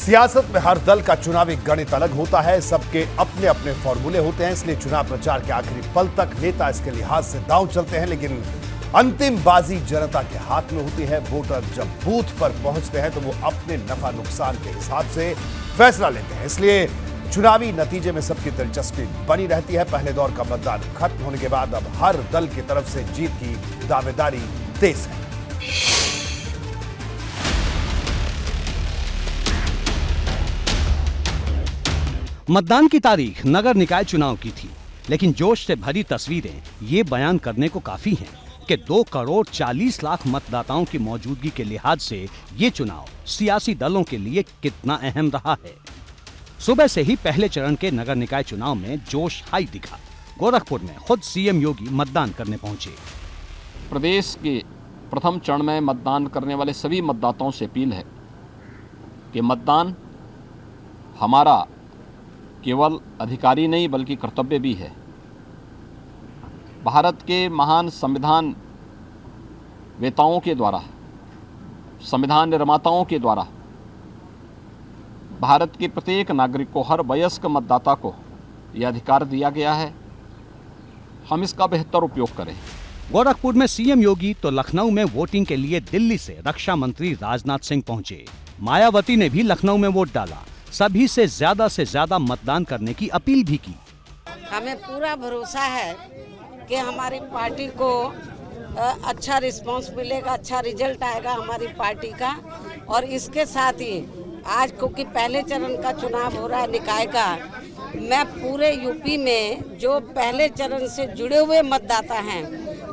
सियासत में हर दल का चुनावी गणित अलग होता है, सबके अपने अपने फॉर्मूले होते हैं, इसलिए चुनाव प्रचार के आखिरी पल तक नेता इसके लिहाज से दांव चलते हैं, लेकिन अंतिम बाजी जनता के हाथ में होती है। वोटर जब बूथ पर पहुंचते हैं तो वो अपने नफा नुकसान के हिसाब से फैसला लेते हैं, इसलिए चुनावी नतीजे में सबकी दिलचस्पी बनी रहती है। पहले दौर का मतदान खत्म होने के बाद अब हर दल की तरफ से जीत की दावेदारी तेज है। मतदान की तारीख नगर निकाय चुनाव की थी, लेकिन जोश से भरी तस्वीरें ये बयान करने को काफी हैं कि 2,40,00,000 मतदाताओं की मौजूदगी के लिहाज से ये चुनाव सियासी दलों के लिए कितना अहम रहा है। सुबह से ही पहले चरण के नगर निकाय चुनाव में जोश हाई दिखा। गोरखपुर में खुद सीएम योगी मतदान करने पहुंचे। प्रदेश के प्रथम चरण में मतदान करने वाले सभी मतदाताओं से अपील है कि मतदान हमारा केवल अधिकारी नहीं बल्कि कर्तव्य भी है। भारत के महान संविधान वेताओं के द्वारा, संविधान निर्माताओं के द्वारा भारत के प्रत्येक नागरिक को, हर वयस्क मतदाता को यह अधिकार दिया गया है। हम इसका बेहतर उपयोग करें। गोरखपुर में सीएम योगी तो लखनऊ में वोटिंग के लिए दिल्ली से रक्षा मंत्री राजनाथ सिंह पहुंचे। मायावती ने भी लखनऊ में वोट डाला, सभी से ज्यादा मतदान करने की अपील भी की। हमें पूरा भरोसा है कि हमारी पार्टी को अच्छा रिस्पांस मिलेगा, अच्छा रिजल्ट आएगा हमारी पार्टी का। और इसके साथ ही आज क्योंकि पहले चरण का चुनाव हो रहा है निकाय का, मैं पूरे यूपी में जो पहले चरण से जुड़े हुए मतदाता हैं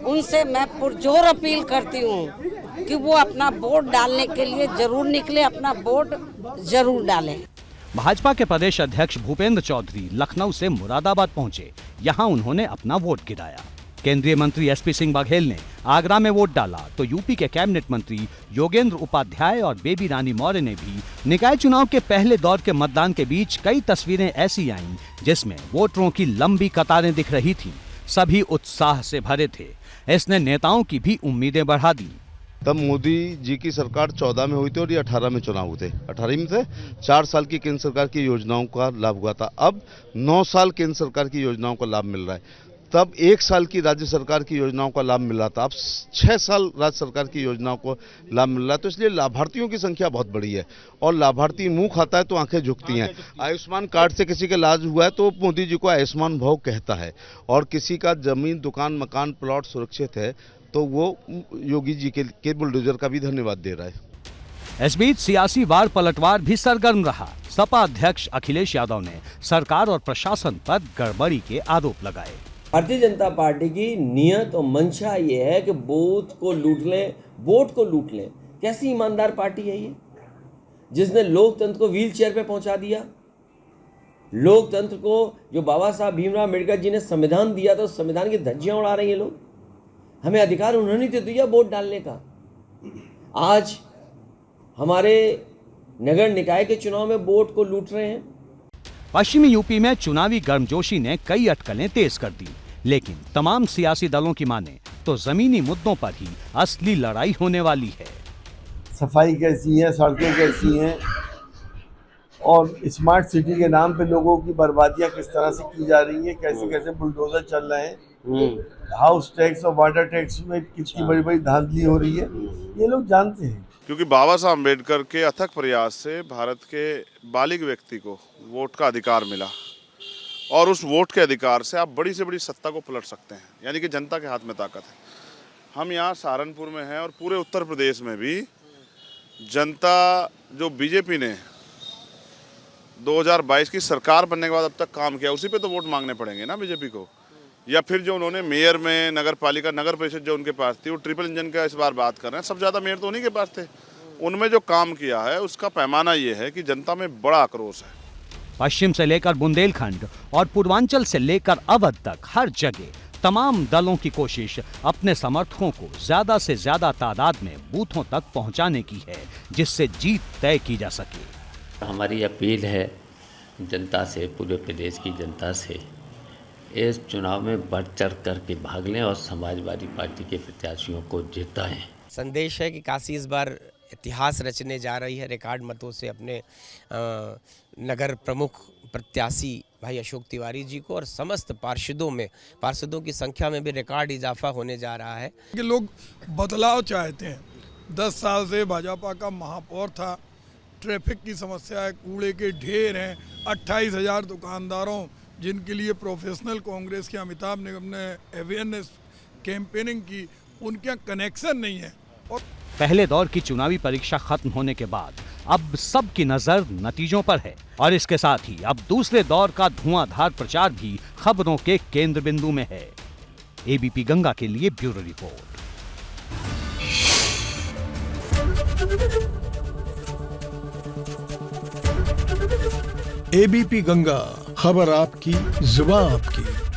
उनसे मैं पुरजोर अपील करती हूँ कि वो अपना वोट डालने के लिए जरूर निकले, अपना वोट जरूर डालें। भाजपा के प्रदेश अध्यक्ष भूपेंद्र चौधरी लखनऊ से मुरादाबाद पहुंचे। यहां उन्होंने अपना वोट गिराया। केंद्रीय मंत्री एसपी सिंह बघेल ने आगरा में वोट डाला तो यूपी के कैबिनेट मंत्री योगेंद्र उपाध्याय और बेबी रानी मौर्य ने भी। निकाय चुनाव के पहले दौर के मतदान के बीच कई तस्वीरें ऐसी आईं जिसमें वोटरों की लंबी कतारें दिख रही थीं। सभी उत्साह से भरे थे। इसने नेताओं की भी उम्मीदें बढ़ा दी। तब मोदी जी की सरकार 14 में हुई थी और ये 18 में चुनाव हुए थे। 18 में से 4 साल की केंद्र सरकार की योजनाओं का लाभ हुआ था। अब 9 साल केंद्र सरकार की योजनाओं का लाभ मिल रहा है। तब 1 साल की राज्य सरकार की योजनाओं का लाभ मिल रहा था। अब 6 साल राज्य सरकार की योजनाओं को लाभ मिल रहा है। तो इसलिए लाभार्थियों की संख्या बहुत बड़ी है और लाभार्थी मुंह खाता है तो आंखें झुकती हैं। आयुष्मान कार्ड से किसी का इलाज हुआ है तो मोदी जी को आयुष्मान भव कहता है, और किसी का जमीन, दुकान, मकान, प्लॉट सुरक्षित है तो वो योगी जी के बुलडोजर का भी धन्यवाद दे रहा है। इस बीच सियासी वार पलटवार भी सरगर्म रहा। सपा अध्यक्ष अखिलेश यादव ने सरकार और प्रशासन पर गड़बड़ी के आरोप लगाए। भारतीय जनता पार्टी की नियत और मंशा ये है कि बूथ को लूट लें, वोट को लूट लें। कैसी ईमानदार पार्टी है ये, जिसने लोकतंत्र को व्हील चेयर पे पहुंचा दिया। लोकतंत्र को जो बाबा साहब भीमराव अम्बेडकर जी ने संविधान दिया था, उस संविधान की धज्जियां उड़ा रहे हैं लोग। हमें अधिकार उन्होंने तो दिया वोट डालने का। आज हमारे नगर निकाय के चुनाव में वोट को लूट रहे हैं। पश्चिमी यूपी में चुनावी गर्मजोशी ने कई अटकलें तेज कर दी, लेकिन तमाम सियासी दलों की माने तो जमीनी मुद्दों पर ही असली लड़ाई होने वाली है। सफाई कैसी है, सड़कें कैसी हैं, और स्मार्ट सिटी के नाम पे लोगों की बर्बादियां किस तरह से की जा रही है, कैसे कैसे बुलडोजर चल रहे हैं, हाउस टैक्स और वाटर टैक्स में कितनी बड़ी बड़ी धांधली हो रही है, ये लोग जानते हैं। क्योंकि बाबा साहब अम्बेडकर के अथक प्रयास से भारत के बालिग व्यक्ति को वोट का अधिकार मिला, और उस वोट के अधिकार से आप बड़ी से बड़ी सत्ता को पलट सकते हैं, यानी कि जनता के हाथ में ताकत है। हम यहाँ सहारनपुर में हैं और पूरे उत्तर प्रदेश में भी जनता जो बीजेपी ने 2022 की सरकार बनने के बाद अब तक काम किया, उसी पे तो वोट मांगने पड़ेंगे ना बीजेपी को। या फिर जो उन्होंने मेयर में, नगर पालिका, नगर परिषद जो उनके पास थी, वो ट्रिपल इंजन का इस बार बात कर रहे हैं। सब ज़्यादा मेयर तो उन्हीं के पास थे। उनमें जो काम किया है उसका पैमाना ये है कि जनता में बड़ा आक्रोश है। पश्चिम से लेकर बुंदेलखंड और पूर्वांचल से लेकर अवध तक हर जगह तमाम दलों की कोशिश अपने समर्थकों को ज्यादा से ज्यादा तादाद में बूथों तक पहुंचाने की है, जिससे जीत तय की जा सके। हमारी अपील है जनता से, पूरे प्रदेश की जनता से, इस चुनाव में बढ़ चढ़ करके भाग लें और समाजवादी पार्टी के प्रत्याशियों को जिताएं। संदेश है कि काशी इस बार इतिहास रचने जा रही है। रिकॉर्ड मतों से अपने नगर प्रमुख प्रत्याशी भाई अशोक तिवारी जी को और समस्त पार्षदों की संख्या में भी रिकॉर्ड इजाफा होने जा रहा है। कि लोग बदलाव चाहते हैं। 10 साल से भाजपा का महापौर था, ट्रैफिक की समस्या है, कूड़े के ढेर हैं, 28,000 दुकानदारों जिनके लिए प्रोफेशनल कांग्रेस के अमिताभ निगम ने अवेयरनेस कैंपेनिंग की, उनके कनेक्शन नहीं है। और पहले दौर की चुनावी परीक्षा खत्म होने के बाद अब सबकी नजर नतीजों पर है और इसके साथ ही अब दूसरे दौर का धुआंधार प्रचार भी खबरों के केंद्र बिंदु में है। एबीपी गंगा के लिए ब्यूरो रिपोर्ट। एबीपी गंगा, खबर आपकी, जुबान आपकी।